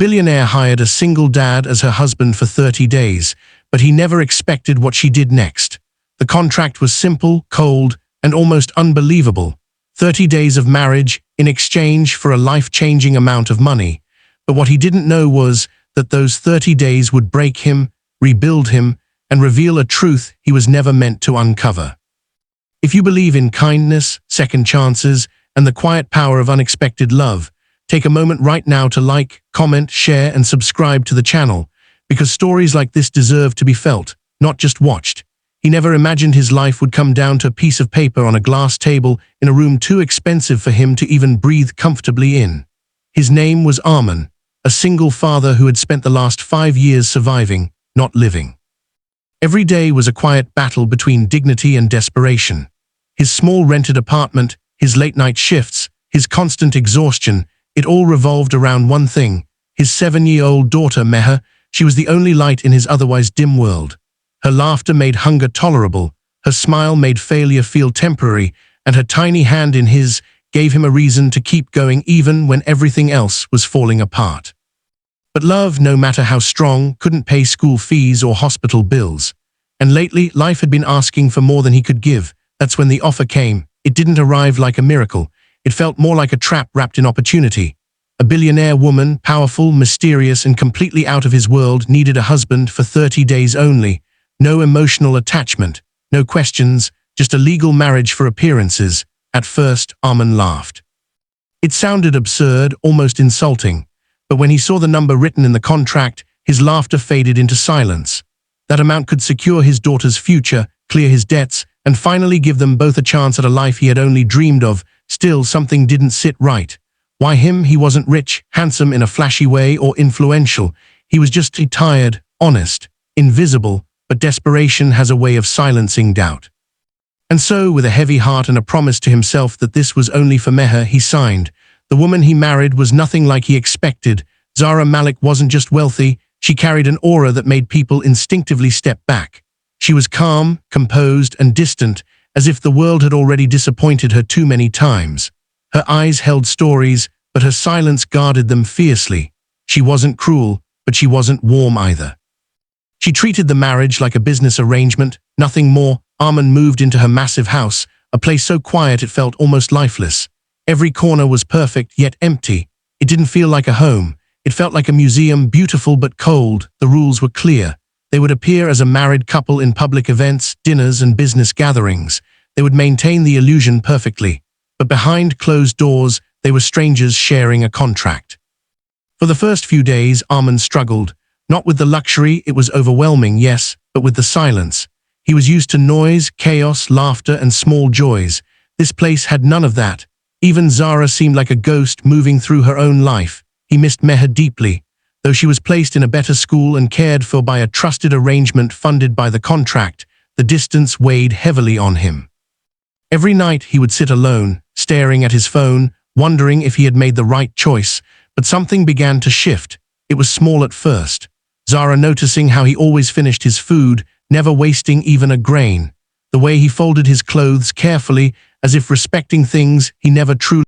billionaire hired a single dad as her husband for 30 days, but he never expected what she did next. The contract was simple, cold, and almost unbelievable. 30 days of marriage in exchange for a life-changing amount of money. But what he didn't know was that those 30 days would break him, rebuild him, and reveal a truth he was never meant to uncover. If you believe in kindness, second chances, and the quiet power of unexpected love, take a moment right now to like, comment, share, and subscribe to the channel, because stories like this deserve to be felt, not just watched. He never imagined his life would come down to a piece of paper on a glass table in a room too expensive for him to even breathe comfortably in. His name was Arman, a single father who had spent the last 5 years surviving, not living. Every day was a quiet battle between dignity and desperation. His small rented apartment, his late-night shifts, his constant exhaustion, it all revolved around one thing: his 7-year-old daughter Meher. She was the only light in his otherwise dim world. Her laughter made hunger tolerable, her smile made failure feel temporary, and her tiny hand in his gave him a reason to keep going even when everything else was falling apart. But love, no matter how strong, couldn't pay school fees or hospital bills. And lately, life had been asking for more than he could give. That's when the offer came. It didn't arrive like a miracle. It felt more like a trap wrapped in opportunity. A billionaire woman, powerful, mysterious, and completely out of his world, needed a husband for 30 days only. No emotional attachment, no questions, just a legal marriage for appearances. At first, Arman laughed. It sounded absurd, almost insulting. But when he saw the number written in the contract, his laughter faded into silence. That amount could secure his daughter's future, clear his debts, and finally give them both a chance at a life he had only dreamed of. Still, something didn't sit right. Why him? He wasn't rich, handsome in a flashy way, or influential. He was just tired, honest, invisible, but desperation has a way of silencing doubt. And so, with a heavy heart and a promise to himself that this was only for Meher, he signed. The woman he married was nothing like he expected. Zara Malik wasn't just wealthy, she carried an aura that made people instinctively step back. She was calm, composed, and distant, as if the world had already disappointed her too many times. Her eyes held stories, but her silence guarded them fiercely. She wasn't cruel, but she wasn't warm either. She treated the marriage like a business arrangement, nothing more. Arman moved into her massive house, a place so quiet it felt almost lifeless. Every corner was perfect, yet empty. It didn't feel like a home. It felt like a museum, beautiful but cold. The rules were clear. They would appear as a married couple in public events, dinners, and business gatherings. They would maintain the illusion perfectly. But behind closed doors, they were strangers sharing a contract. For the first few days, Arman struggled. Not with the luxury, it was overwhelming, yes, but with the silence. He was used to noise, chaos, laughter, and small joys. This place had none of that. Even Zara seemed like a ghost moving through her own life. He missed Meher deeply. Though she was placed in a better school and cared for by a trusted arrangement funded by the contract, the distance weighed heavily on him. Every night he would sit alone, staring at his phone, wondering if he had made the right choice, but something began to shift. It was small at first. Zara noticing how he always finished his food, never wasting even a grain. The way he folded his clothes carefully, as if respecting things he never truly